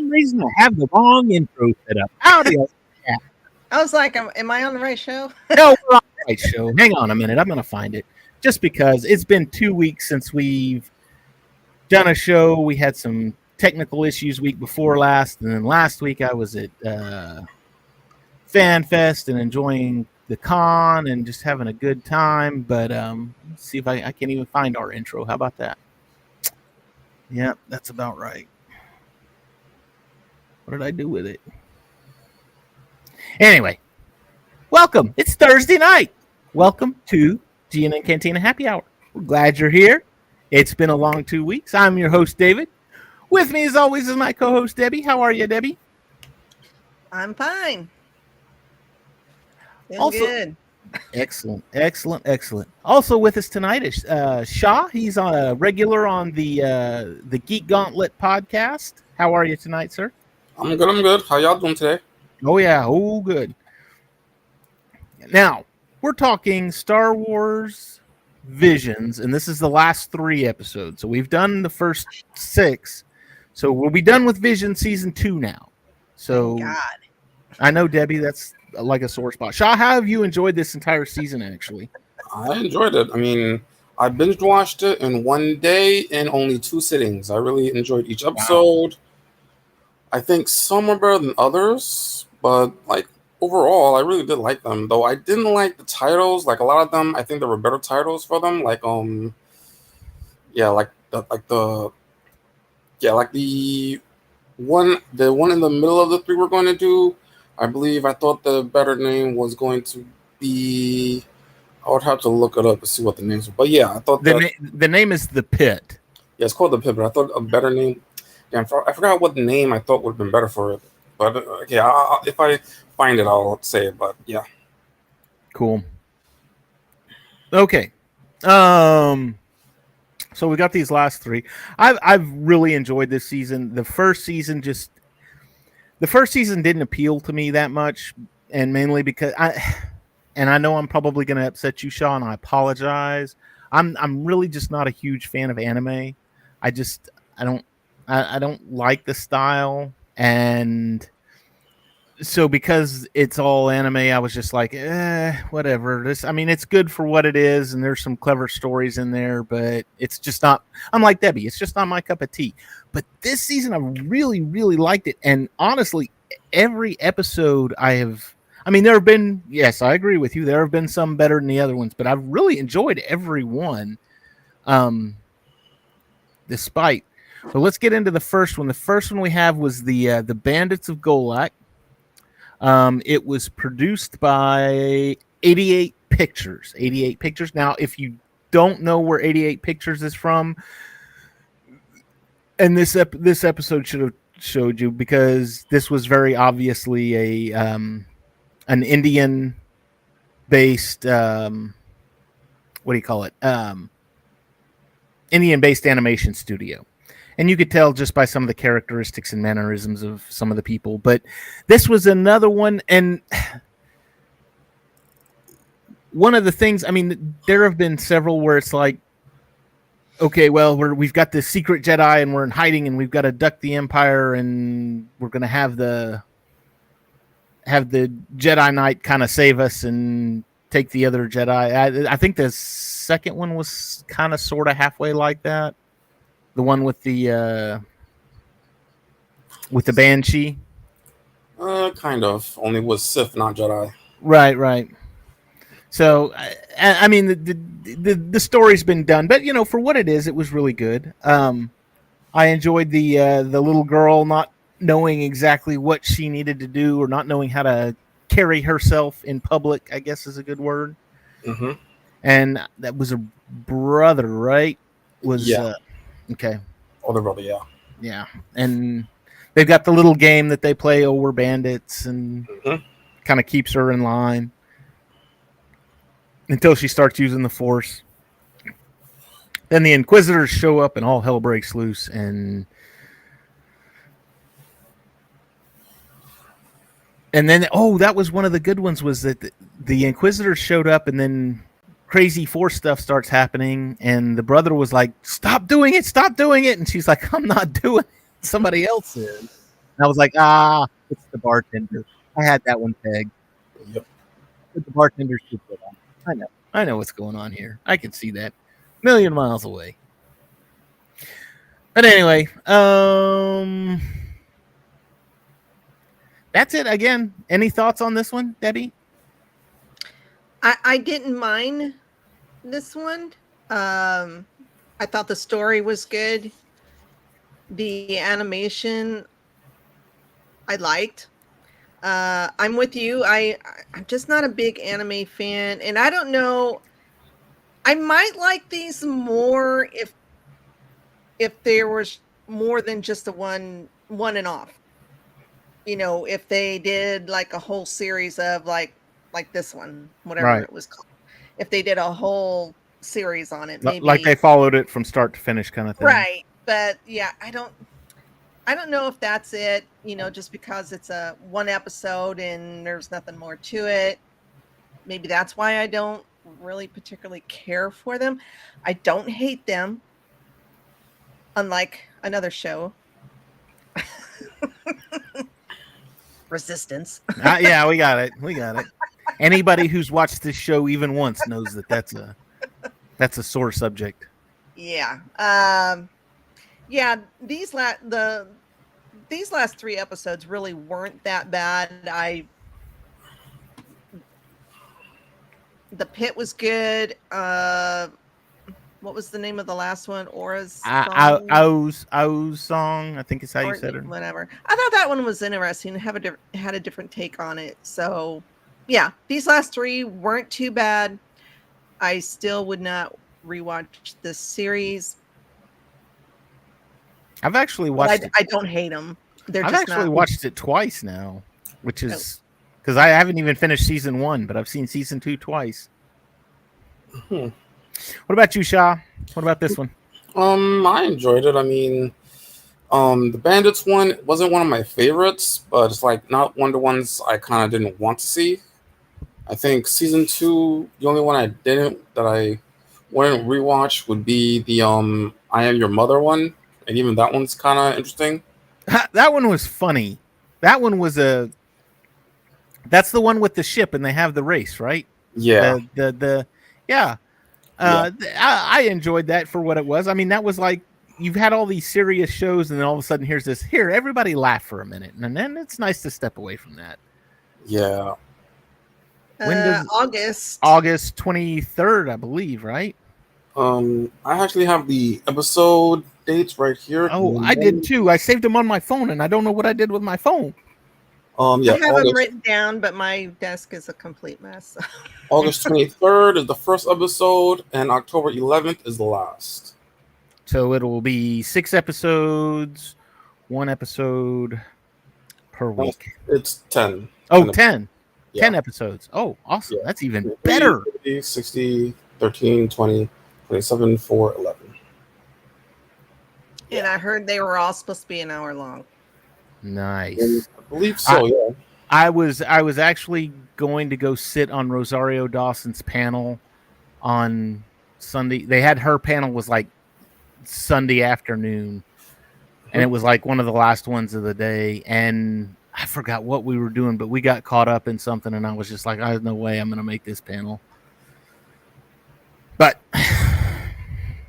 some reason, I have the wrong intro set up. Howdy. Yeah. I was like, am I on the right show? No, we're on the right show. Hang on a minute. I'm going to find it. Just because it's been 2 weeks since we've done a show. We had some technical issues week before last. And then last week I was at Fan Fest and enjoying the con and just having a good time. But let's see if I can't even find our intro. How about that? Yeah, that's about right. What did I do with it? Anyway, welcome. It's Thursday night. Welcome to GNN Cantina Happy Hour. We're glad you're here. It's been a long 2 weeks. I'm your host, David. With me, as always, is my co-host, Debbie. How are you, Debbie? I'm fine. Feeling Also, good. Excellent. Also with us tonight is Shaw. He's a regular on the Geek Gauntlet podcast. How are you tonight, sir? I'm good. How y'all doing today? Oh, yeah. Oh, good. Now, we're talking Star Wars Visions, and this is the last 3 episodes. So we've done the first 6. So we'll be done with Vision Season 2 now. So Thank God. I know, Debbie, that's like a sore spot. Shaw, how have you enjoyed this entire season, actually? I enjoyed it. I mean, I binge watched it in one day in only 2 sittings. I really enjoyed each episode. Wow. I think some are better than others, but like overall, I really did like them. Though I didn't like the titles. Like a lot of them, I think there were better titles for them. Like the one in the middle of the 3 we're going to do. I believe I thought the better name was going to be. I would have to look it up to see what the names were. But yeah, I thought the name is The Pit. Yeah, it's called The Pit, but I thought a better name. Yeah, I forgot what name I thought would have been better for it. But if I find it, I'll say it. But yeah, cool. Okay, so we got these last 3. I've really enjoyed this season. The first season didn't appeal to me that much, and mainly because I know I'm probably going to upset you, Shaw, and I apologize. I'm really just not a huge fan of anime. I don't like the style, and so because it's all anime, I was just like, whatever. It's good for what it is, and there's some clever stories in there, but it's just not. I'm like Debbie, it's just not my cup of tea. But this season, I really, really liked it, and honestly, every episode there have been. Yes, I agree with you. There have been some better than the other ones, but I've really enjoyed every one. Despite. So let's get into the first one. The first one we have was the Bandits of Golak. It was produced by 88 Pictures. 88 Pictures. Now, if you don't know where 88 Pictures is from, and this episode should have showed you, because this was very obviously an Indian-based Indian-based animation studio. And you could tell just by some of the characteristics and mannerisms of some of the people. But this was another one. And one of the things, there have been several where it's like, okay, well, we've got this secret Jedi and we're in hiding and we've got to duck the Empire and we're going to have the Jedi Knight kind of save us and take the other Jedi. I think the second one was kind of sort of halfway like that. The one with the Banshee? Kind of. Only was Sith, not Jedi. Right. So, the story's been done, but for what it is, it was really good. I enjoyed the little girl not knowing exactly what she needed to do, or not knowing how to carry herself in public, I guess is a good word. Mm-hmm. And that was a brother, right? Okay. Older brother, yeah. Yeah. And they've got the little game that they play, we're bandits, and kind of keeps her in line until she starts using the Force. Then the Inquisitors show up and all hell breaks loose. And then, that was one of the good ones, was that the Inquisitors showed up and then crazy Force stuff starts happening, and the brother was like, stop doing it, and she's like, I'm not doing it, somebody else is. I was like, it's the bartender. I had that one pegged. Yep. But the bartender should put on. I know what's going on here. I can see that. Million miles away. But anyway, that's it. Again, any thoughts on this one, Debbie? I didn't mind this one. I thought the story was good. The animation I liked. I'm with you. I'm just not a big anime fan, and I don't know. I might like these more if there was more than just a one and off. You know, if they did like a whole series of like this one, whatever Right. it was called. If they did a whole series on it, maybe Like they followed it from start to finish kind of thing. right. But yeah, I don't know if that's it, you know, just because it's a one episode and there's nothing more to it. Maybe that's why I don't really particularly care for them. I don't hate them, unlike another show. Resistance. Yeah, we got it. Anybody who's watched this show even once knows that that's a sore subject. Yeah. Yeah, these last 3 episodes really weren't that bad. The pit was good. What was the name of the last one? Aura's song? O's song, I think is how you said it. Whatever. I thought that one was interesting. Had a different take on it. So, yeah, these last 3 weren't too bad. I still would not rewatch this series. I've actually watched it. I don't hate them. I've actually watched it twice now, which is because I haven't even finished season 1, but I've seen season 2 twice. What about you, Shaw? What about this one? I enjoyed it. I mean, the Bandits one wasn't one of my favorites, but it's like not one of the ones I kind of didn't want to see. I think season 2, the only one that I wouldn't rewatch would be the I Am Your Mother one, and even that one's kind of interesting. That one was funny. That one was that's the one with the ship and they have the race, right? Yeah. Yeah. I enjoyed that for what it was. I mean, that was like you've had all these serious shows, and then all of a sudden here's this. Here, everybody laugh for a minute, and then it's nice to step away from that. Yeah. When does August 23rd, I believe, right? I actually have the episode dates right here. Oh, I did too. I saved them on my phone, and I don't know what I did with my phone. Yeah, I have them written down, but my desk is a complete mess. August 23rd is the first episode, and October 11th is the last. So it will be 6 episodes, 1 episode per week. It's 10. Oh, 10. Yeah. 10 episodes. Oh, awesome. Yeah. That's even better. 50, 60, 13, 20, 27, 4, 11. And I heard they were all supposed to be an hour long. Nice. And I believe so, yeah. I was actually going to go sit on Rosario Dawson's panel on Sunday. They had her panel was like Sunday afternoon, and it was like one of the last ones of the day, and I forgot what we were doing, but we got caught up in something, and I was just like, there's no way I'm going to make this panel. But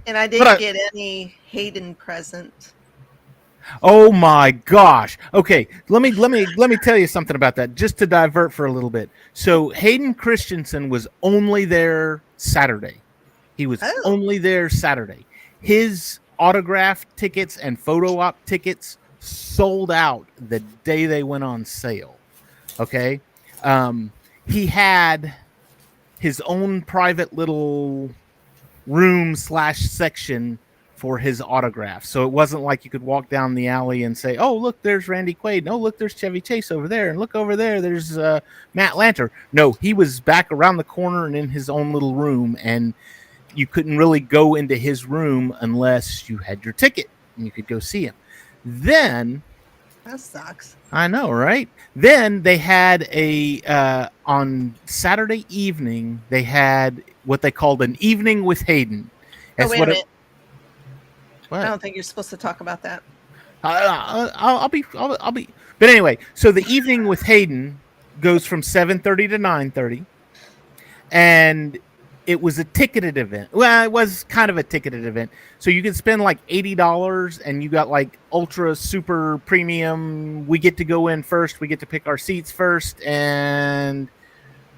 and I didn't get any Hayden present. Oh my gosh. Okay, let me tell you something about that, just to divert for a little bit. So Hayden Christensen was only there Saturday. He was only there Saturday. His autograph tickets and photo op tickets sold out the day they went on sale. Okay. He had his own private little room / section for his autograph. So it wasn't like you could walk down the alley and say, oh, look, there's Randy Quaid. Oh, look, there's Chevy Chase over there. And look over there, there's Matt Lanter. No, he was back around the corner and in his own little room. And you couldn't really go into his room unless you had your ticket and you could go see him. Then... That sucks. I know, right? Then they had on Saturday evening, they had what they called an evening with Hayden. Wait a minute. What? I don't think you're supposed to talk about that. I'll be. But anyway, so the evening with Hayden goes from 7:30 to 9:30, and it was a ticketed event. Well, it was kind of a ticketed event. So you could spend like $80 and you got like ultra super premium. We get to go in first. We get to pick our seats first and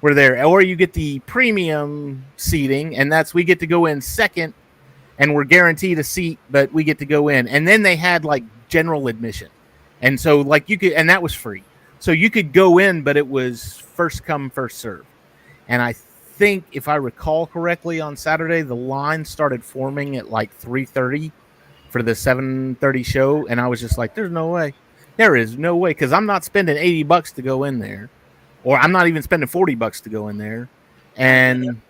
we're there. Or you get the premium seating and that's we get to go in second and we're guaranteed a seat, but we get to go in. And then they had like general admission. And so like you could, and that was free. So you could go in, but it was first come, first serve. And I think if I recall correctly on Saturday, the line started forming at like 3:30 for the 7:30 show. And I was just like, there's no way. There is no way. Cause I'm not spending $80 to go in there, or I'm not even spending $40 to go in there. And,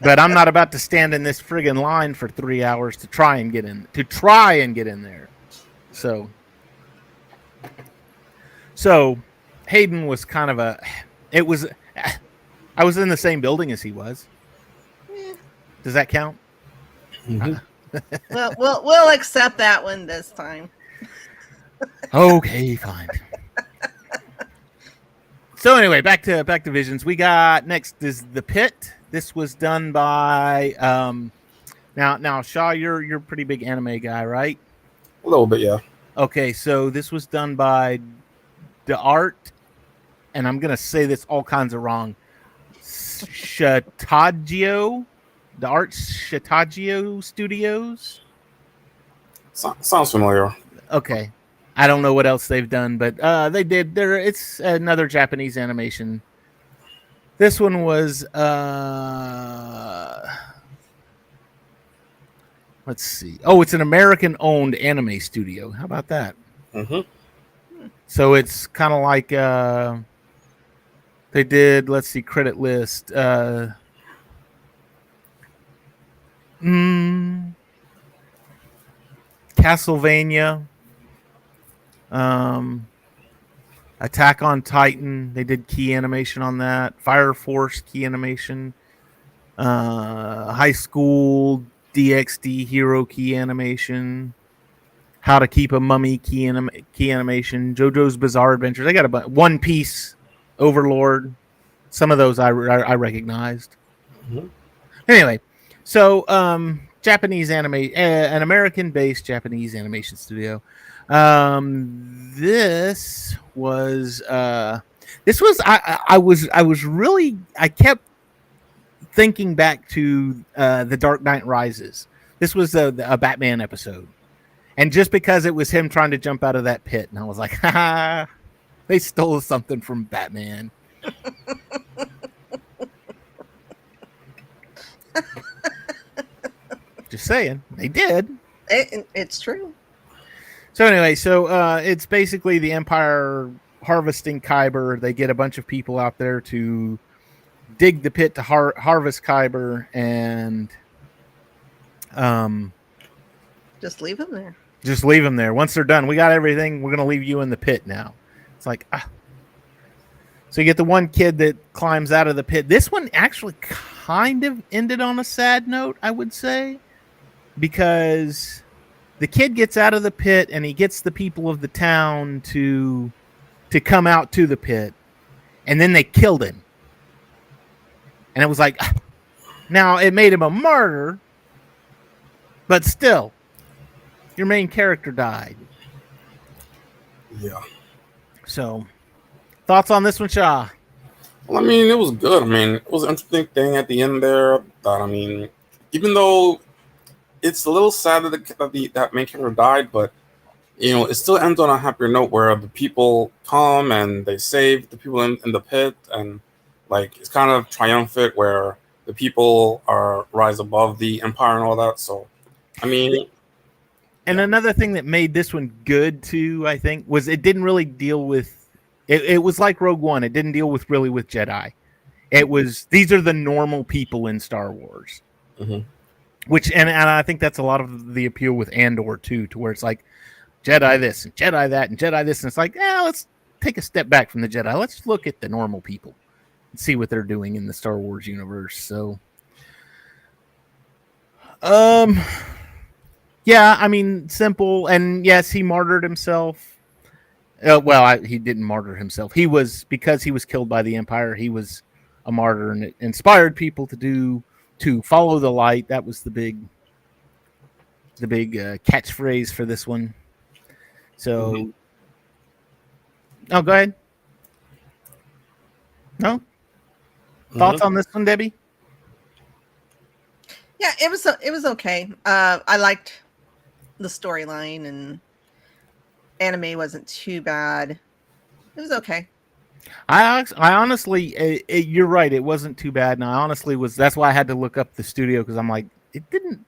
but I'm not about to stand in this friggin' line for 3 hours to try and get in there. So Hayden was kind of I was in the same building as he was. Does that count? Mm-hmm. Well, we'll accept that one this time. Okay, fine. So anyway, back to Visions. We got next is The Pit. This was done by now Shaw, you're a pretty big anime guy, right? A little bit, yeah. Okay, so this was done by the art, and I'm gonna say this all kinds of wrong. Shatagio, the art Shatagio Studios. Sounds familiar. Okay, I don't know what else they've done, but they did. It's another Japanese animation. This one was let's see. Oh, it's an American-owned anime studio. How about that? Mm-hmm. So it's kind of like they did. Let's see, credit list. Castlevania, Attack on Titan. They did key animation on that. Fire Force key animation. High School DxD hero key animation. How to Keep a Mummy key animation. JoJo's Bizarre Adventure. They got a bunch. One Piece, Overlord. Some of those I recognized. Mm-hmm. Anyway, so Japanese anime, an American-based Japanese animation studio. This was I kept thinking back to The Dark Knight Rises. This was a Batman episode. And just because it was him trying to jump out of that pit, and I was like, ha, they stole something from Batman. Just saying, they did. It's true. So anyway, it's basically the Empire harvesting Kyber. They get a bunch of people out there to dig the pit to harvest Kyber, and just leave them there. Just leave them there. Once they're done, we got everything. We're gonna leave you in the pit now. It's like, So you get the one kid that climbs out of the pit. This one actually kind of ended on a sad note, I would say, because the kid gets out of the pit and he gets the people of the town to come out to the pit, and then they killed him. And it was like, now it made him a martyr, but still, your main character died. Yeah. So, thoughts on this one, Shaw? Well, I mean, it was good. I mean, it was an interesting thing at the end there. That, I mean, even though it's a little sad that that main character died, but it still ends on a happier note where the people come and they save the people in the pit, and like it's kind of triumphant where the people rise above the empire and all that. So, I mean. And another thing that made this one good too, I think, was it didn't really deal with. It was like Rogue One. It didn't deal with Jedi. It was these are the normal people in Star Wars, mm-hmm. which and I think that's a lot of the appeal with Andor too, to where it's like Jedi this and Jedi that and Jedi this, and it's like, let's take a step back from the Jedi. Let's look at the normal people and see what they're doing in the Star Wars universe. So, Um, yeah, I mean, simple, and yes, he martyred himself. He didn't martyr himself. He was because he was killed by the Empire. He was a martyr, and it inspired people to follow the light. That was the big catchphrase for this one. So, oh, go ahead. No thoughts on this one, Debbie? Yeah, it was okay. I liked the storyline, and anime wasn't too bad. It was okay. I honestly, you're right. It wasn't too bad, and I honestly was. That's why I had to look up the studio because I'm like, it didn't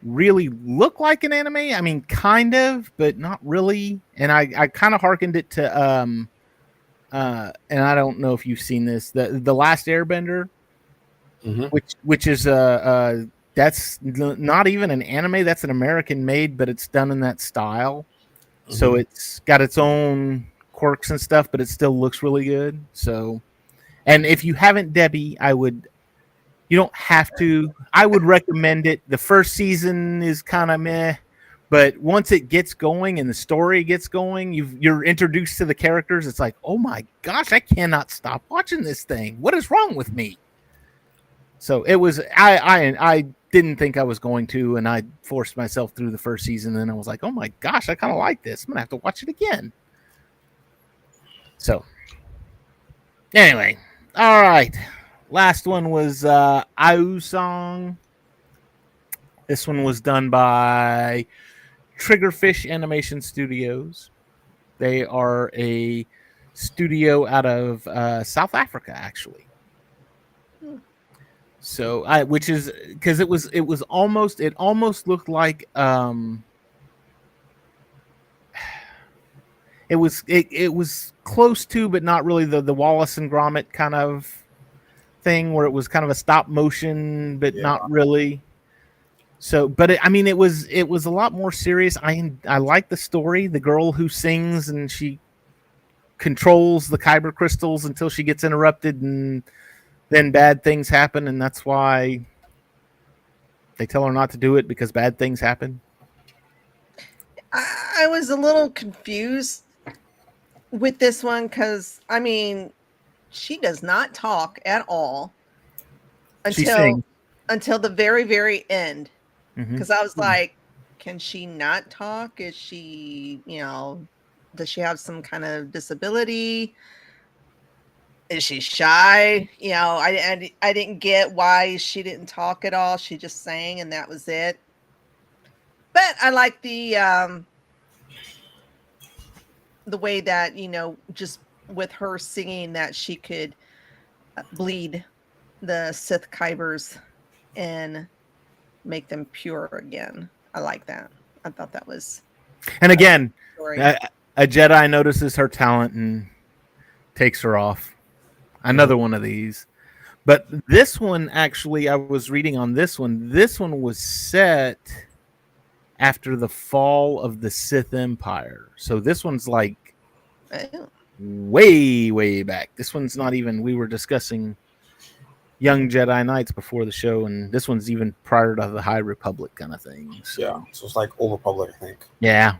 really look like an anime. I mean, kind of, but not really. And I kind of hearkened it to and I don't know if you've seen this, the Last Airbender, which is that's not even an anime. That's an American made, but it's done in that style. So it's got its own quirks and stuff, but it still looks really good. So, and if you haven't, Debbie, you don't have to. I would recommend it. The first season is kind of meh, but once it gets going and the story gets going, you're introduced to the characters. It's like, oh my gosh, I cannot stop watching this thing. What is wrong with me? So it was. I didn't think I was going to, and I forced myself through the first season. And then I was like, oh my gosh, I kind of like this. I'm gonna have to watch it again. So anyway, all right. Last one was Au Song. This one was done by Triggerfish Animation Studios. They are a studio out of South Africa, actually. So, which is because it almost looked like it was close to, but not really the Wallace and Gromit kind of thing where it was kind of a stop motion, but not really. So, but it was a lot more serious. I like the story. The girl who sings and she controls the kyber crystals until she gets interrupted, and then bad things happen, and that's why they tell her not to do it because bad things happen. I was a little confused with this one because she does not talk at all until the very, very end. Because I was like, can she not talk? Is she, does she have some kind of disability? Is she shy? I didn't get why she didn't talk at all. She just sang and that was it. But I like the way that, just with her singing that she could bleed the Sith Kybers and make them pure again. I like that. I thought that was. And again, a Jedi notices her talent and takes her off. Another one of these. But this one, actually, I was reading on this one. This one was set after the fall of the Sith Empire. So this one's like way, way back. This one's not even, we were discussing Young Jedi Knights before the show, and this one's even prior to the High Republic kind of thing. So. Yeah, so it's like Old Republic, I think. Yeah.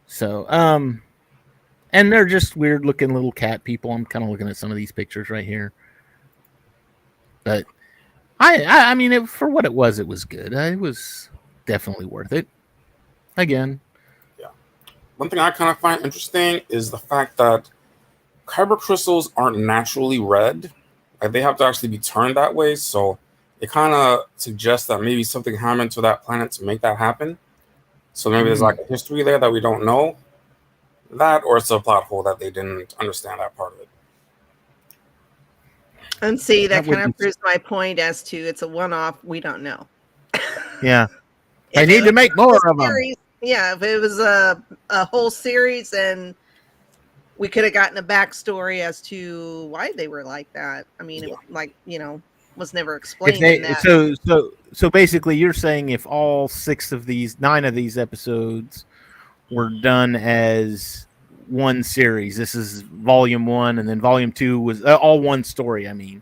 So, and they're just weird looking little cat people. I'm kind of looking at some of these pictures right here. But I mean, for what it was good. It was definitely worth it. Again. Yeah. One thing I kind of find interesting is the fact that kyber crystals aren't naturally red. Like they have to actually be turned that way. So it kind of suggests that maybe something happened to that planet to make that happen. So maybe there's like a history there that we don't know. That, or it's a plot hole that they didn't understand that part of it. And see, that kind of proves my point as to it's a one-off. We don't know. Yeah. They need to make more of them. Yeah, if it was a whole series and we could have gotten a backstory as to why they were like that. I mean, it, was never explained in that. So basically you're saying if all 9 of these episodes were done as one series, this is volume 1, and then volume 2 was all one story. I mean,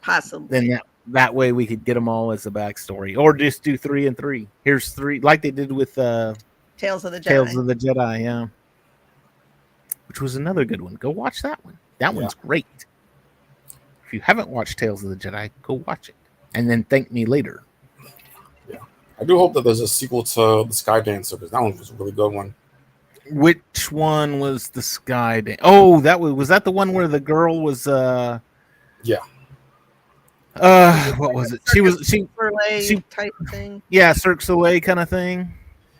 possibly. that way we could get them all as a backstory, or just do 3 and 3. Here's 3, like they did with Tales of the Jedi. Tales of the Jedi, yeah, which was another good one. Go watch that one. That one's great. If you haven't watched Tales of the Jedi, go watch it, and then thank me later. Yeah, I do hope that there's a sequel to the Sky Dancer, because that one was a really good one. Which one was the Sky Dancer? Oh, that was that the one where the girl was Yeah. What was it? She type thing. Yeah, Cirque du Soleil kind of thing.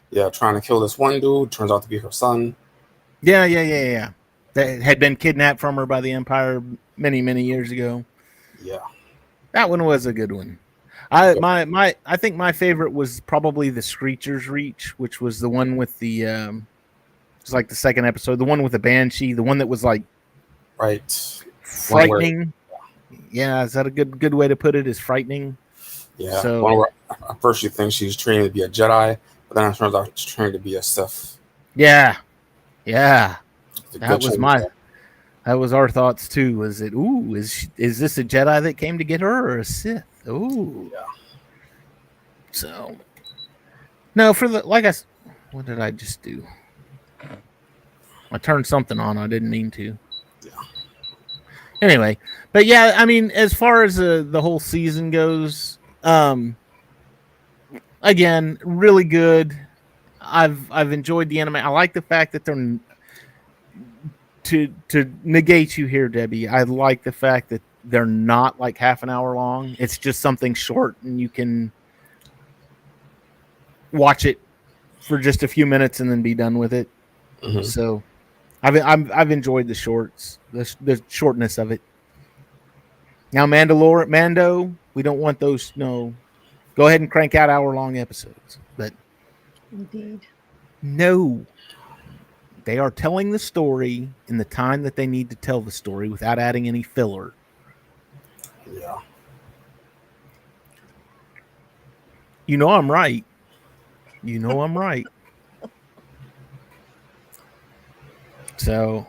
Yeah, trying to kill this one dude, turns out to be her son. Yeah. That had been kidnapped from her by the Empire many years ago. Yeah. That one was a good one. I think my favorite was probably the Screecher's Reach, which was the one with the it's like the second episode, the one with the Banshee, the one that was like frightening. Yeah, is that a good way to put it? Is frightening? Yeah. So one where at first you think she's trained to be a Jedi, but then it turns out she's trained to be a Sith. Yeah. That was our thoughts too. Was it? Ooh, is this a Jedi that came to get her, or a Sith? Ooh. Yeah. So, no, what did I just do? I turned something on. I didn't mean to. Yeah. Anyway, but yeah, I mean, as far as the whole season goes, again, really good. I've enjoyed the anime. I like the fact that they're to negate you here, Debbie. I like the fact that they're not like half an hour long. It's just something short, and you can watch it for just a few minutes and then be done with it. Mm-hmm. So, I've enjoyed the shorts, the shortness of it. Now, Mando, we don't want those. No, go ahead and crank out hour-long episodes. But indeed, no, they are telling the story in the time that they need to tell the story without adding any filler. Yeah. You know I'm right. So,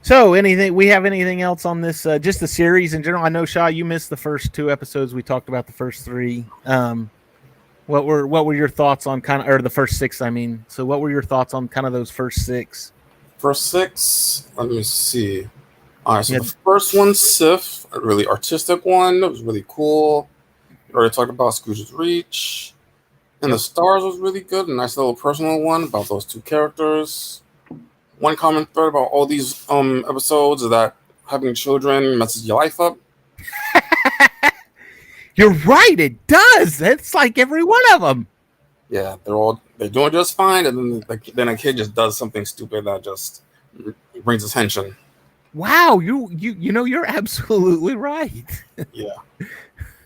we have anything else on this? Just the series in general. I know, Shaw, you missed the first 2 episodes. We talked about the first 3. What were your thoughts on or the first 6? I mean, so what were your thoughts on kind of those first 6? First 6. Let me see. All right, so the first one, Sif, a really artistic one. It was really cool. We already talked about Scrooge's Reach. And the Stars was really good. A nice little personal one about those 2 characters. One common thread about all these episodes is that having children messes your life up. You're right, it does. It's like every one of them. Yeah, they're doing just fine, and then a kid just does something stupid that just brings attention. Wow, you're absolutely right. Yeah.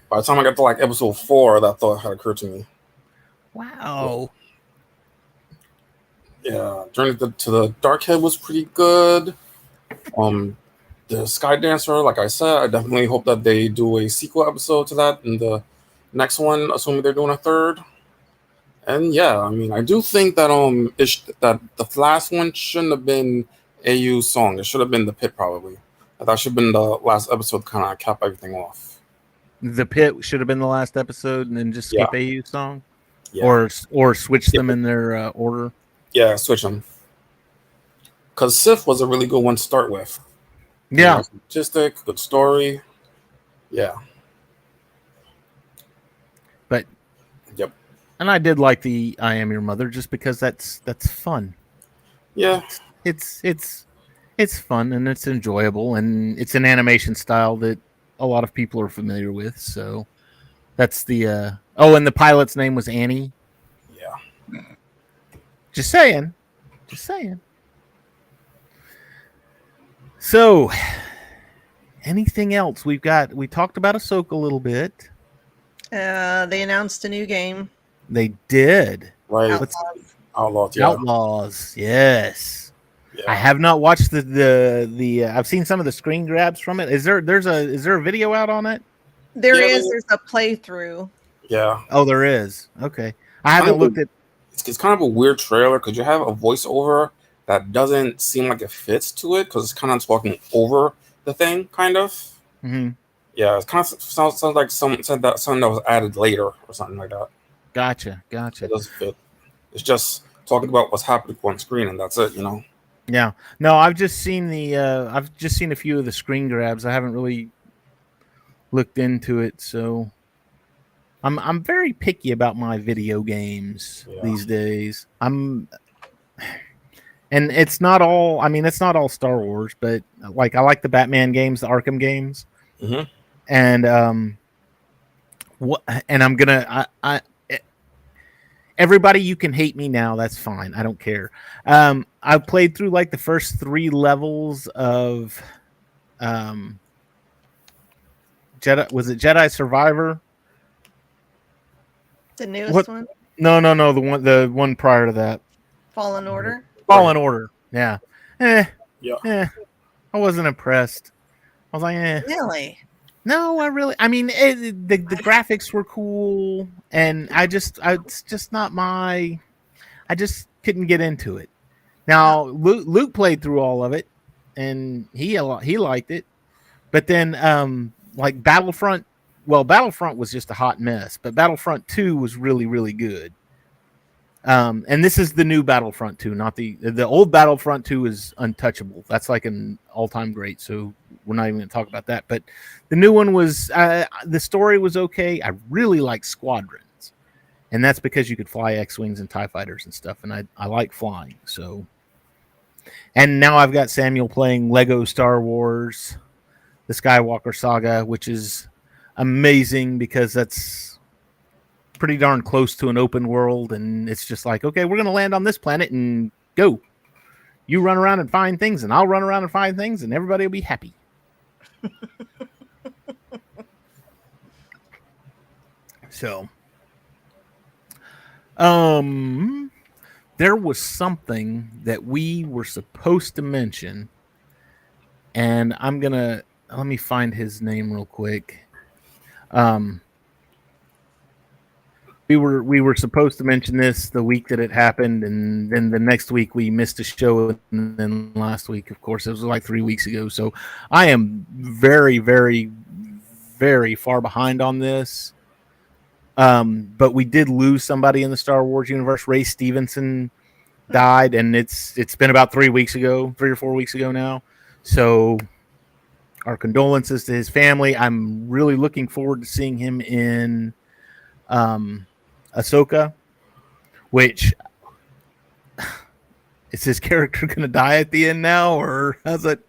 By the time I got to like episode 4, that thought had occurred to me. Wow. Yeah, Journey to the Dark Head was pretty good. The Sky Dancer, like I said, I definitely hope that they do a sequel episode to that in the next one, assuming they're doing a 3rd. And yeah, I mean, I do think that that the last one shouldn't have been AU's song. It should have been The Pit, probably. That should have been the last episode to kind of cap everything off. The Pit should have been the last episode, and then just skip AU's song, yeah. or switch them in their order. Yeah, switch them. Because Sif was a really good one to start with. Yeah, artistic, good story. Yeah. But yep. And I did like the I Am Your Mother just because that's fun. Yeah. It's fun and it's enjoyable, and it's an animation style that a lot of people are familiar with. So that's the and the pilot's name was Annie. Yeah. Just saying. So, anything else? We talked about Ahsoka a little bit. They announced a new game. They did. Right. Outlaws. Yes. Yeah. I have not watched the I've seen some of the screen grabs from it. Is there a video out on it? There's a playthrough. Yeah. Oh, there is. Okay. I haven't looked at. It's kind of a weird trailer because you have a voiceover that doesn't seem like it fits to it because it's kind of talking over the thing, kind of. Mm-hmm. Yeah, it kind of sounds like someone said that something that was added later or something like that. Gotcha. It doesn't fit. It's just talking about what's happening on screen, and that's it. Yeah. No, I've just seen a few of the screen grabs. I haven't really looked into it, so I'm very picky about my video games Yeah. these days. And it's not all. I mean, it's not all Star Wars, but like I like the Batman games, the Arkham games, Hmm. and what? And I'm gonna. Everybody, you can hate me now. That's fine. I don't care. I played through like the first 3 levels of um, Jedi. Was it Jedi Survivor? The newest What? one, No. The one prior to that. Fallen Order. Fallen Order. Yeah. Eh. Yeah. I wasn't impressed. I was like, eh. Really? No, I mean, the graphics were cool, and it's just not my. I just couldn't get into it. Now, Luke played through all of it, and he liked it. But then, like Battlefront, well, Battlefront was just a hot mess, but Battlefront 2 was really, really good. And this is the new Battlefront 2, not the old Battlefront 2 is untouchable. That's like an all-time great. So we're not even going to talk about that. But the new one was the story was okay. I really like Squadrons, and that's because you could fly X-wings and TIE fighters and stuff, and I like flying. So, and now I've got Samuel playing Lego Star Wars, the Skywalker Saga, which is amazing because that's pretty darn close to an open world, and it's just like, okay, we're going to land on this planet and go. You run around and find things, and I'll run around and find things, and everybody will be happy. So, there was something that we were supposed to mention, and let me find his name real quick. We were supposed to mention this the week that it happened, and then the next week we missed a show, and then last week, of course, it was like 3 weeks ago. So I am very, very, very far behind on this. But we did lose somebody in the Star Wars universe. Ray Stevenson died, and it's been about 3 or 4 weeks ago now. So our condolences to his family. I'm really looking forward to seeing him in Ahsoka, which is his character going to die at the end now, or how's that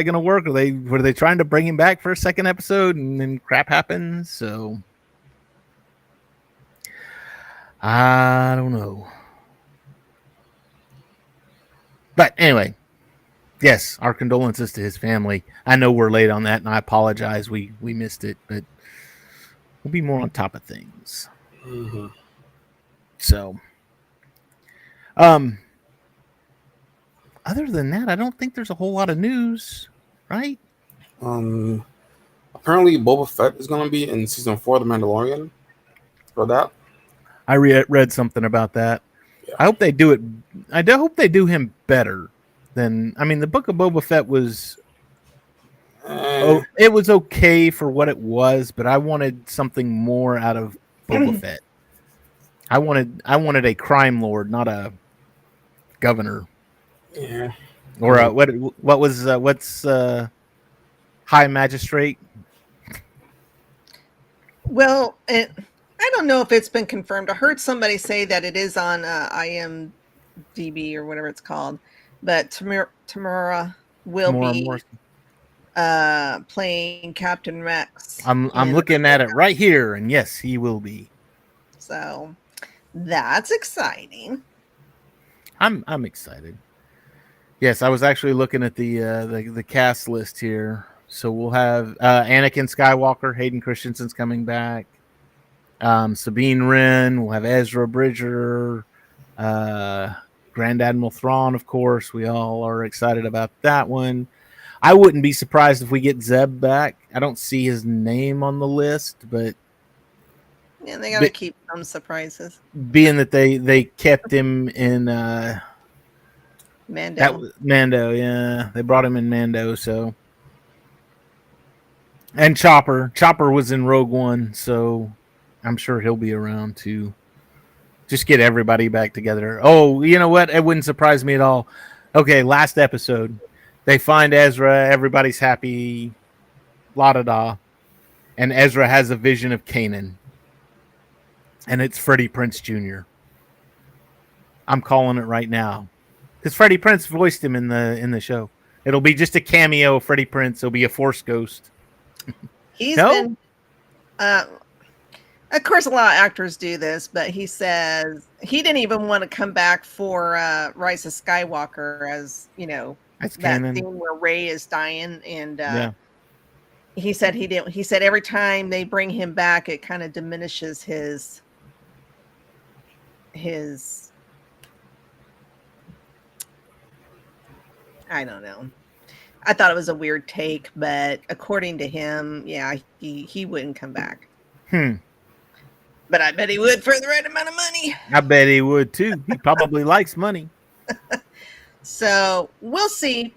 going to work? Were they trying to bring him back for a second episode and then crap happens? So I don't know. But anyway, yes, our condolences to his family. I know we're late on that, and I apologize. We missed it, but we'll be more on top of things. Mm-hmm. So, other than that, I don't think there's a whole lot of news, right? Apparently Boba Fett is going to be in season 4 of The Mandalorian. For that, I read something about that. Yeah. I hope they do it. I hope they do him better than. I mean, the Book of Boba Fett was. It was okay for what it was, but I wanted something more out of Boba Fett. I wanted a crime lord, not a governor. Yeah. Or what's high magistrate? Well, I don't know if it's been confirmed. I heard somebody say that it is on IMDb or whatever it's called, but Tamara will be playing Captain Rex. I'm looking at it right here, and yes, he will be. So that's exciting. I'm excited. Yes, I was actually looking at the cast list here. So we'll have Anakin Skywalker, Hayden Christensen's coming back. Sabine Wren. We'll have Ezra Bridger, Grand Admiral Thrawn, of course. We all are excited about that one. I wouldn't be surprised if we get Zeb back. I don't see his name on the list, but yeah, they got to keep some surprises. Being that they kept him in Mando. Mando, yeah, they brought him in Mando, so And Chopper was in Rogue One, so I'm sure he'll be around to just get everybody back together. Oh, you know what? It wouldn't surprise me at all. Okay, last episode, they find Ezra. Everybody's happy. La da da. And Ezra has a vision of Kanan, and it's Freddie Prinze Jr. I'm calling it right now because Freddie Prinze voiced him in the show. It'll be just a cameo of Freddie Prinze. It'll be a Force ghost. He's No? been, of course, a lot of actors do this, but he says he didn't even want to come back for Rise of Skywalker, as you know, That's that canon. scene where Rey is dying, and Yeah. he said he didn't. He said every time they bring him back, it kind of diminishes his. I don't know. I thought it was a weird take, but according to him, yeah, he wouldn't come back. But I bet he would for the right amount of money. I bet he would too. He probably likes money. So we'll see.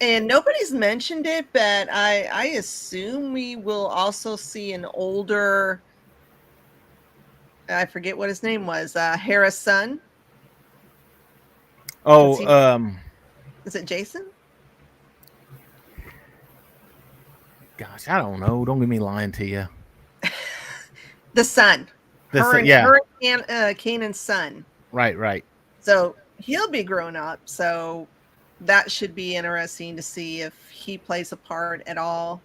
And nobody's mentioned it, but I assume we will also see an older, I forget what his name was, Hera's son. Oh, is it Jason? Gosh, I don't know. Don't get me lying to you. The son. Her and Kanan's son. Right. So he'll be grown up. So that should be interesting to see if he plays a part at all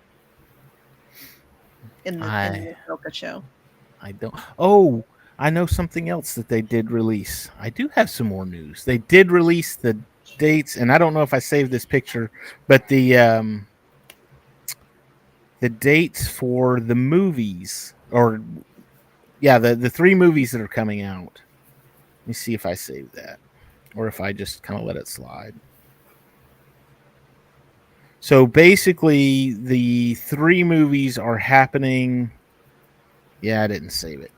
in the Ahsoka show. I don't. Oh, I know something else that they did release. I do have some more news. They did release the dates, and I don't know if I saved this picture, but the dates for the movies, or the 3 movies that are coming out. Let me see if I saved that, or if I just kind of let it slide. So basically, the 3 movies are happening. Yeah, I didn't save it.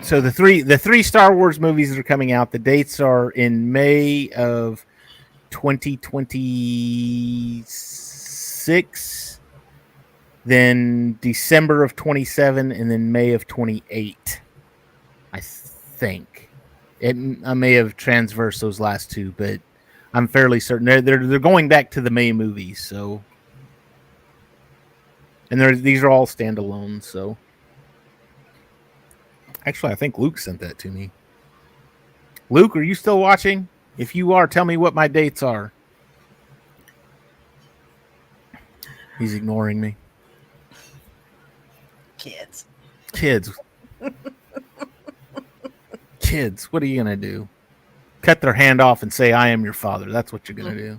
So the three Star Wars movies that are coming out, the dates are in May of 2026, then December of 27, and then May of 28. I think I may have transversed those last 2, but I'm fairly certain they're going back to the May movies. So, and these are all standalone. So, actually, I think Luke sent that to me. Luke, are you still watching? If you are, tell me what my dates are. He's ignoring me. Kids. Kids, what are you going to do? Cut their hand off and say, I am your father. That's what you're going to do.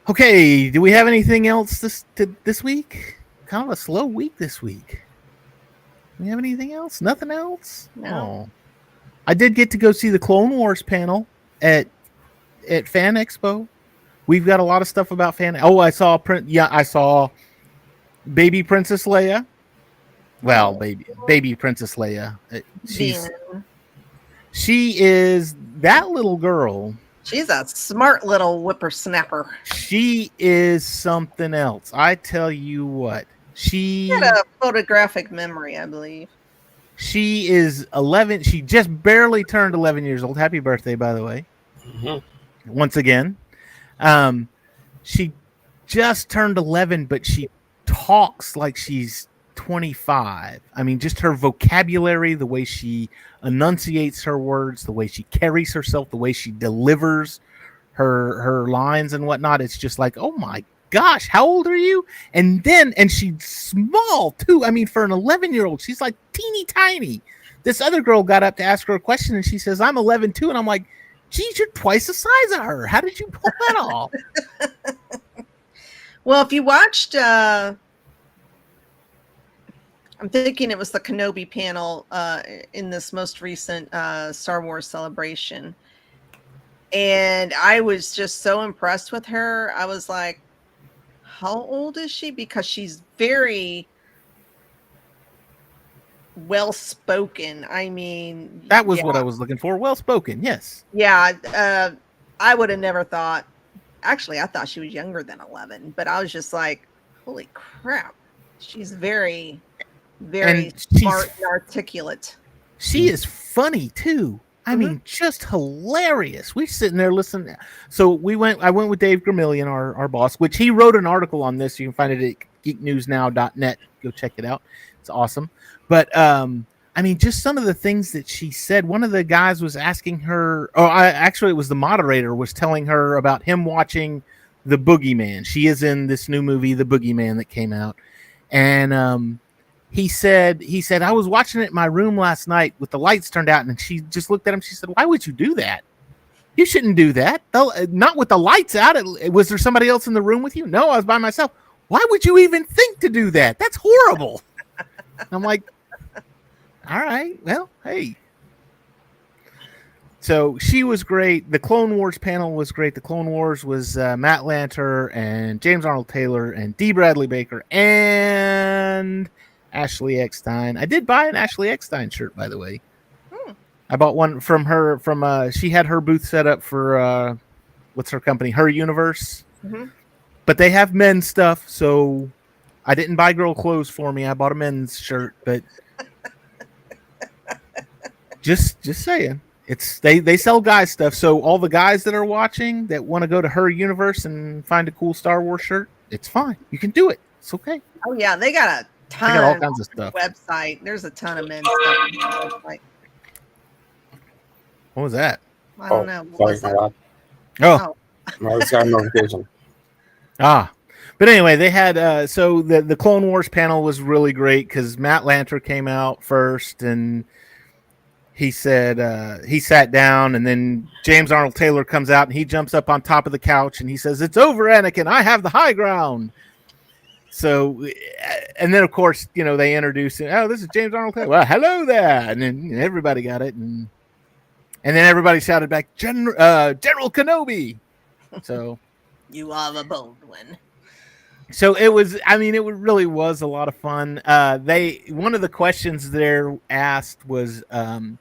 Okay, do we have anything else this week? Kind of a slow week this week. Do we have anything else? Nothing else? No. Oh. I did get to go see the Clone Wars panel at Fan Expo. We've got a lot of stuff about I saw baby Princess Leia. Well, baby Princess Leia. She is that little girl. She's a smart little whippersnapper. She is something else. I tell you what. She had a photographic memory, I believe. She is 11. She just barely turned 11 years old. Happy birthday, by the way. Mm-hmm. Once again. She just turned 11, but she talks like she's 25. I mean, just her vocabulary, the way she enunciates her words, the way she carries herself, the way she delivers her lines and whatnot. It's just like, oh my gosh, how old are you? And she's small too. I mean, for an 11-year-old, she's like teeny tiny. This other girl got up to ask her a question and she says, I'm 11 too. And I'm like, geez, you're twice the size of her. How did you pull that off? Well, if you watched, I'm thinking it was the Kenobi panel in this most recent Star Wars celebration. And I was just so impressed with her. I was like, how old is she? Because she's very well-spoken. I mean, that was what I was looking for. Well-spoken, yes. Yeah, I would have never thought actually, I thought she was younger than 11, but I was just like, holy crap. She's very, very And she's smart and articulate. She is funny too. I mean, just hilarious. We're sitting there listening. So I went with Dave Gramillion, our boss, which he wrote an article on this. You can find it at geeknewsnow.net. Go check it out. It's awesome. But I mean, just some of the things that she said. One of the guys was asking her, actually it was the moderator was telling her about him watching The Boogeyman. She is in this new movie, The Boogeyman, that came out. And he said, I was watching it in my room last night with the lights turned out, and she just looked at him. She said, why would you do that? You shouldn't do that. Not with the lights out. Was there somebody else in the room with you? No, I was by myself. Why would you even think to do that? That's horrible. I'm like, all right, well, hey. So she was great. The Clone Wars panel was great. The Clone Wars was Matt Lanter and James Arnold Taylor and D. Bradley Baker and Ashley Eckstein. I did buy an Ashley Eckstein shirt, by the way. I bought one from her. She had her booth set up for what's her company? Her Universe. But they have men's stuff, so I didn't buy girl clothes for me. I bought a men's shirt, but just saying. It's they sell guys stuff, so all the guys that are watching that want to go to Her Universe and find a cool Star Wars shirt, it's fine. You can do it. It's okay. Oh yeah, they got a ton. They got all kinds of stuff. Website. There's a ton of men's stuff on the website. What was that? I don't know. Sorry, my bad. Oh, No, it's got a notification. But anyway, they had so the Clone Wars panel was really great because Matt Lanter came out first, and he said he sat down, and then James Arnold Taylor comes out, and he jumps up on top of the couch, and he says, "It's over, Anakin. I have the high ground." So, and then of course, they introduce him. Oh, this is James Arnold Taylor. Well, hello there, and then everybody got it, and then everybody shouted back, General Kenobi. So, you are the bold one. So it was. I mean, it really was a lot of fun. One of the questions they're asked was, have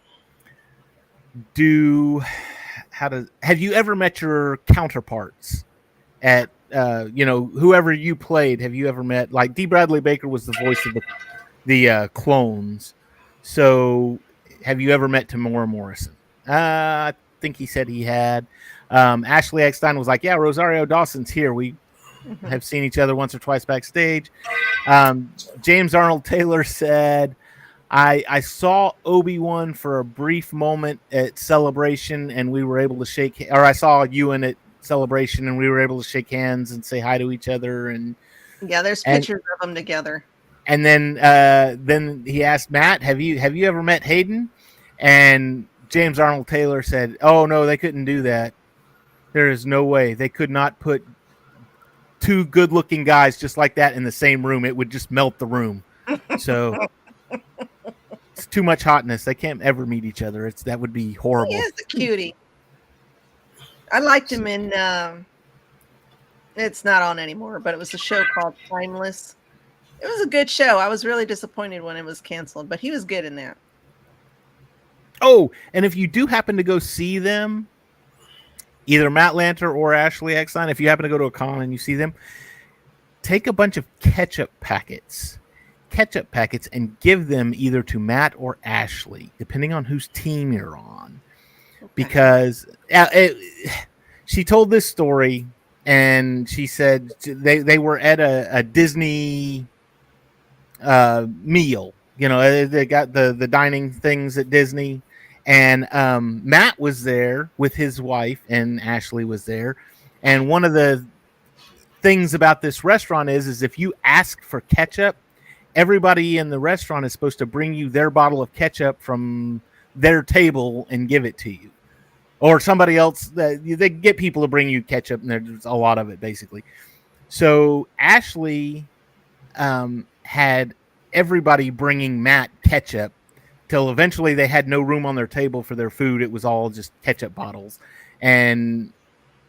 you ever met your counterparts at whoever you played? Have you ever met, like, D. Bradley Baker was the voice of the clones. So have you ever met Tamora Morrison? I think he said he had. Ashley Eckstein was like, yeah, Rosario Dawson's here. We have seen each other once or twice backstage. James Arnold Taylor said, I saw Obi-Wan for a brief moment at Celebration, and we were able to I saw Ewan at Celebration, and we were able to shake hands and say hi to each other. And yeah, there's pictures of them together. And then he asked Matt, have you ever met Hayden? And James Arnold Taylor said, oh no, they couldn't do that. There is no way. They could not put two good-looking guys just like that in the same room. It would just melt the room. So it's too much hotness. They can't ever meet each other. That would be horrible. He is a cutie. I liked him in it's not on anymore, but it was a show called Timeless. It was a good show. I was really disappointed when it was canceled, but he was good in that. Oh, and if you do happen to go see them, either Matt Lanter or Ashley Eckstein, if you happen to go to a con and you see them, take a bunch of ketchup packets, and give them either to Matt or Ashley, depending on whose team you're on. Okay. Because she told this story, and she said they were at a Disney meal. They got the dining things at Disney. And Matt was there with his wife, and Ashley was there. And one of the things about this restaurant is if you ask for ketchup, everybody in the restaurant is supposed to bring you their bottle of ketchup from their table and give it to you. Or somebody else, they get people to bring you ketchup, and there's a lot of it, basically. So Ashley had everybody bringing Matt ketchup, till eventually they had no room on their table for their food. It was all just ketchup bottles. And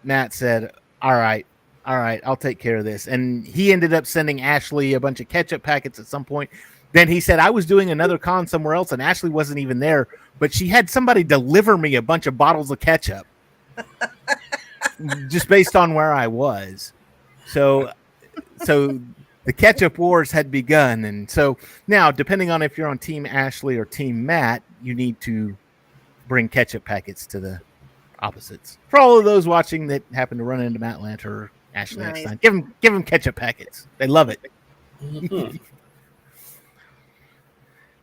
Matt said, all right, I'll take care of this. And he ended up sending Ashley a bunch of ketchup packets at some point. Then he said, I was doing another con somewhere else, and Ashley wasn't even there, but she had somebody deliver me a bunch of bottles of ketchup. just based on where I was. So the ketchup wars had begun, and so now, depending on if you're on Team Ashley or Team Matt, you need to bring ketchup packets to the opposites. For all of those watching that happen to run into Matt Lanter or Ashley Nice. next time, give them ketchup packets. They love it. Mhm.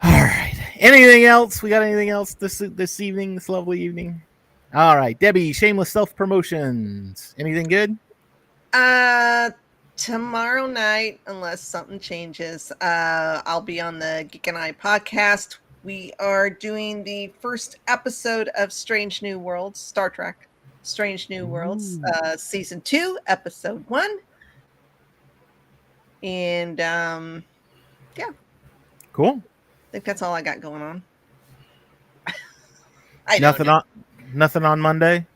All right. Anything else? We got anything else this evening? This lovely evening. All right, Debbie. Shameless self promotions. Anything good? Tomorrow night, unless something changes, I'll be on the Geek and I podcast. We are doing the first episode of Strange New Worlds, Star Trek Strange New Worlds, season 2, episode 1. And yeah, Cool. I think that's all I got going on. I don't know. Nothing on Monday.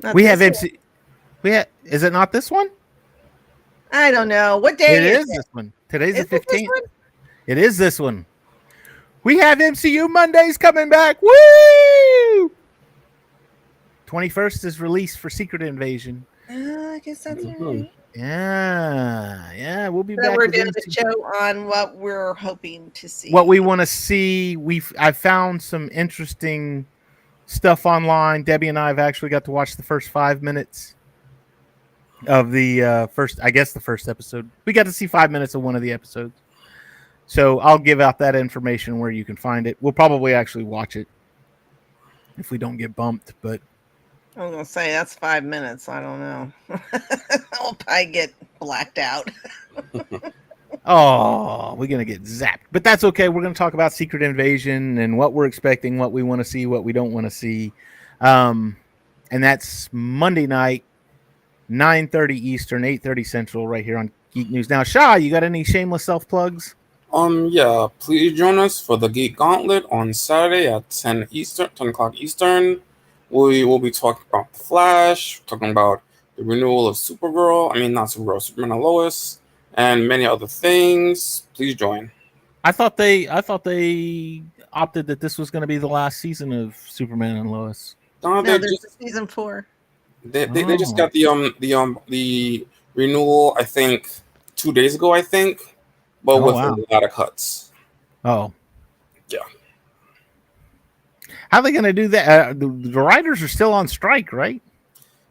Not We have this MC. Is it not this one? I don't know. What day It is is this one. Today's Is the it this 15th. one? It is this one. We have MCU Mondays coming back. Woo! 21st is released for Secret Invasion. I guess that's Mhm. right. Yeah, we'll be So back. we're with doing MCU. a show on what we're hoping to see. What we want to see. I found some interesting stuff online. Debbie and I have actually got to watch the first 5 minutes of the first episode. We got to see 5 minutes of one of the episodes. So I'll give out that information where you can find it. We'll probably actually watch it if we don't get bumped, but I was gonna say that's 5 minutes. I don't know. I'll probably get blacked out. oh, we're gonna get zapped. But that's okay. We're gonna talk about Secret Invasion and what we're expecting, what we want to see, what we don't want to see. And that's Monday night, 9:30 Eastern, 8:30 Central, right here on Geek News. Now, Shah, you got any shameless self plugs? Yeah, please join us for the Geek Gauntlet on Saturday at 10 o'clock Eastern. We will be talking about The Flash, talking about the renewal of not Supergirl, Superman and Lois, and many other things. Please join. I thought they opted that this was going to be the last season of Superman and Lois. No, No, there's a season 4. they just Oh. got the renewal, I think 2 days ago, but Oh, with wow. a lot of cuts. Oh, Yeah. how are they going to do that? The writers are still on strike, right?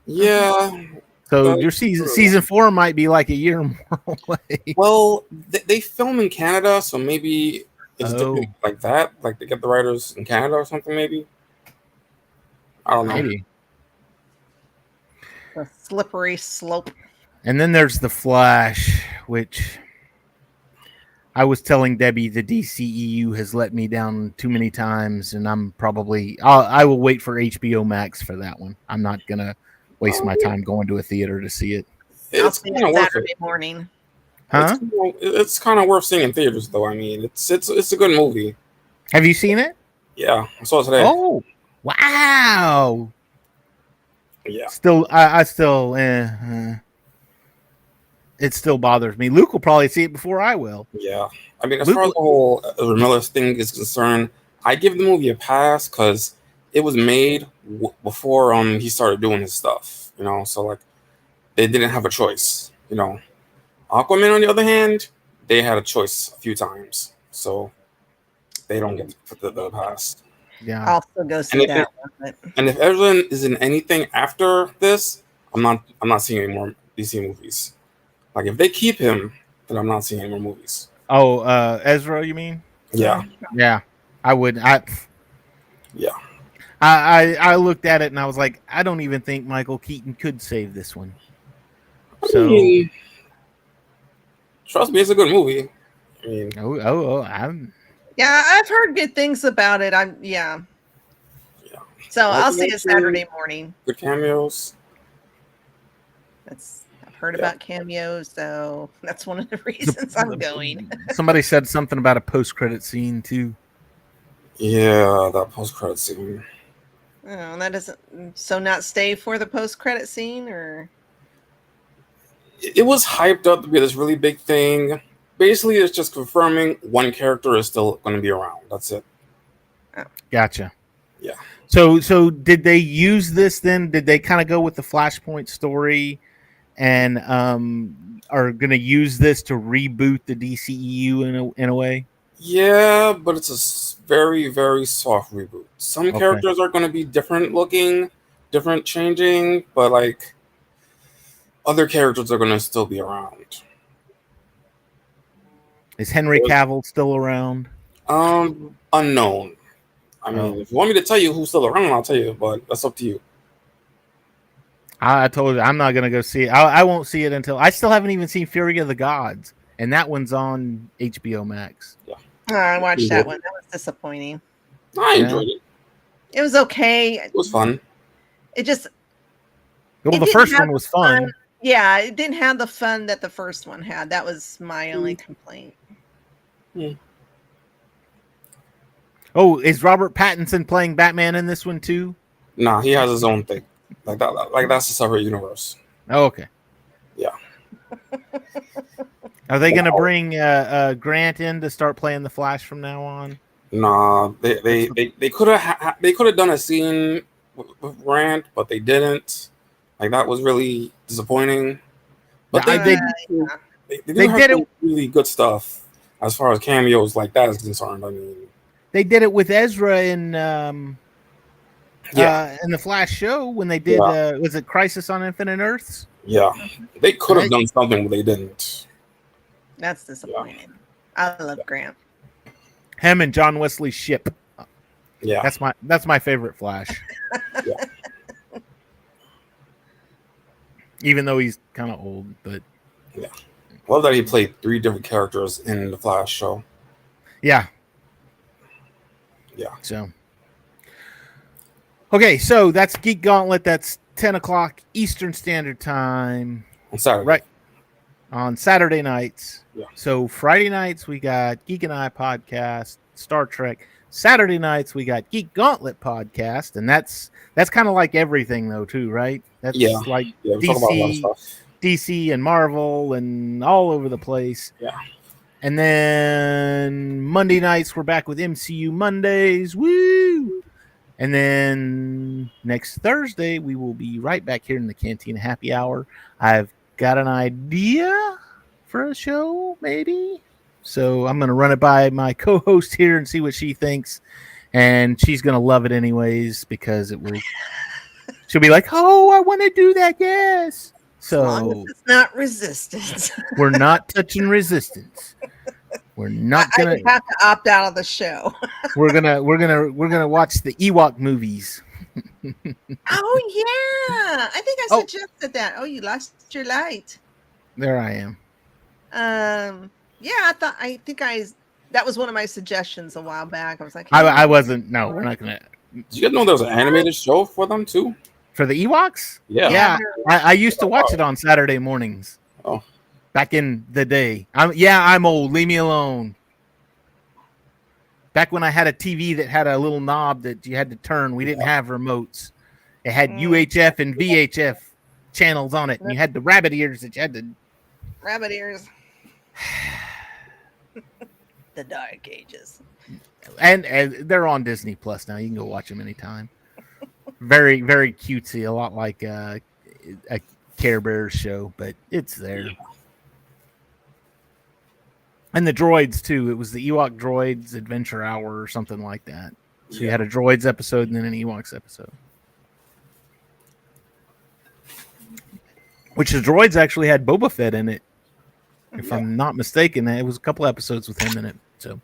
Yeah. So But- your season 4 might be like a year more away. Well, they film in Canada, so maybe it's Oh. different like that. Like they get the writers in Canada or something, maybe. I don't know. Maybe. A slippery slope. And then there's the Flash, which I was telling Debbie the DCEU has let me down too many times, and I will wait for HBO Max for that one. I'm not gonna waste my time going to a theater to see it. I'll It's see kind of it worth Saturday it. morning. Huh? It's kind of worth seeing in theaters, though. I mean, it's a good movie. Have you seen it? Yeah, I saw it today. Oh, wow! Yeah, Still, I still, it still bothers me. Luke will probably see it before I will. yeah. I mean, as Luke- far as the whole Ezra Miller thing is concerned, I give the movie a pass because it was made before he started doing his stuff. So like they didn't have a choice. Aquaman, on the other hand, they had a choice a few times, so they don't get the pass. Yeah. I'll still go see And if that one. But And if Ezra is in anything after this, I'm not seeing any more DC movies. Like if they keep him, then I'm not seeing any more movies. Oh, Ezra, you mean? Yeah, Yeah, I would. yeah. I looked at it and I was like, I don't even think Michael Keaton could save this one. So, I mean, trust me, it's a good movie. I mean, I'm yeah, I've heard good things about it. Yeah. Yeah. So I'll see it Actually- Saturday morning. good cameos. I've heard Yeah. about cameos, so that's one of the reasons I'm going. Somebody said something about a post-credit scene too. Yeah, that post-credit scene. Oh, that doesn't. So not stay for the post-credit scene, or It was hyped up to be this really big thing. Basically, it's just confirming one character is still going to be around. That's it. Gotcha. Yeah. So did they use this then? Did they kind of go with the Flashpoint story and are going to use this to reboot the DCEU in a way? Yeah, but it's a very, very soft reboot. Some Okay. characters are going to be different looking, different changing, but like other characters are going to still be around. Is Henry Cavill still around? Unknown. I mean, if you want me to tell you who's still around, I'll tell you, but that's up to you. I told you I'm not going to go see it. I won't see it until I still haven't even seen Fury of the Gods, and that one's on HBO Max. Yeah. Oh, I watched that one. That was disappointing. I enjoyed it. It was okay. It was fun. It just. Well, the first one was fun. Yeah, it didn't have the fun that the first one had. That was my only complaint. Oh, is Robert Pattinson playing Batman in this one too? Nah, he has his own thing. Like that. Like that's a separate universe. Oh, okay. Yeah. Are they going to bring Grant in to start playing the Flash from now on? Nah, they could have done a scene with Grant, but they didn't. Like that was really disappointing. But they did it really good stuff as far as cameos like that is concerned. I mean, they did it with Ezra in the Flash show when they did was it Crisis on Infinite Earths? Yeah, they could have done something, but they didn't. That's disappointing. I love Grant. Him and John Wesley Shipp. Yeah, that's my favorite Flash. Yeah. Even though he's kind of old, but yeah, love that he played 3 different characters in the Flash show. Yeah. So, okay, so that's Geek Gauntlet. That's 10 o'clock Eastern Standard Time on Saturday, right? On Saturday nights. Yeah. So Friday nights we got Geek and I podcast, Star Trek. Saturday nights we got Geek Gauntlet podcast, and that's kind of like everything though too, right? That's like DC and Marvel and all over the place. Yeah. And then Monday nights we're back with MCU Mondays. Woo! And then next Thursday we will be right back here in the Cantina Happy Hour. I've got an idea for a show, maybe. So I'm going to run it by my co-host here and see what she thinks. And she's going to love it anyways because she'll be like, oh, I want to do that. Yes. So as long as it's not Resistance. We're not touching Resistance. We're not gonna I have to opt out of the show. we're gonna watch the Ewok movies. Oh yeah. I think I suggested that. Oh, you lost your light. There I am. Yeah, that was one of my suggestions a while back. I was like, I wasn't. No, we're not gonna. Did you guys know there was an animated show for them too? For the Ewoks? Yeah. I used to watch it on Saturday mornings. Oh, back in the day. I'm old. Leave me alone. Back when I had a TV that had a little knob that you had to turn, we didn't have remotes. It had UHF and VHF channels on it, and you had the rabbit ears that you had to. Rabbit ears. The Dark Ages. And they're on Disney Plus now. You can go watch them anytime. Very, very cutesy. A lot like a Care Bears show, but it's there. And the droids, too. It was the Ewok Droids Adventure Hour or something like that. So you had a droids episode and then an Ewoks episode. Which the droids actually had Boba Fett in it. If I'm not mistaken, it was a couple episodes with him in it. So,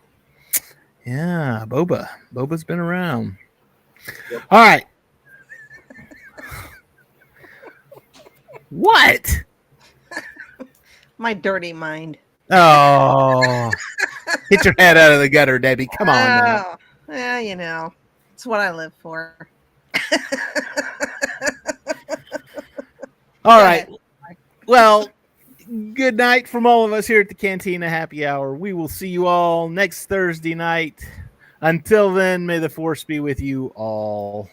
yeah, Boba's been around. Yep. All right. What? My dirty mind. Oh, get your head out of the gutter, Debbie. Come on now. Yeah, it's what I live for. All right. Well, good night from all of us here at the Cantina Happy Hour. We will see you all next Thursday night. Until then, may the force be with you all.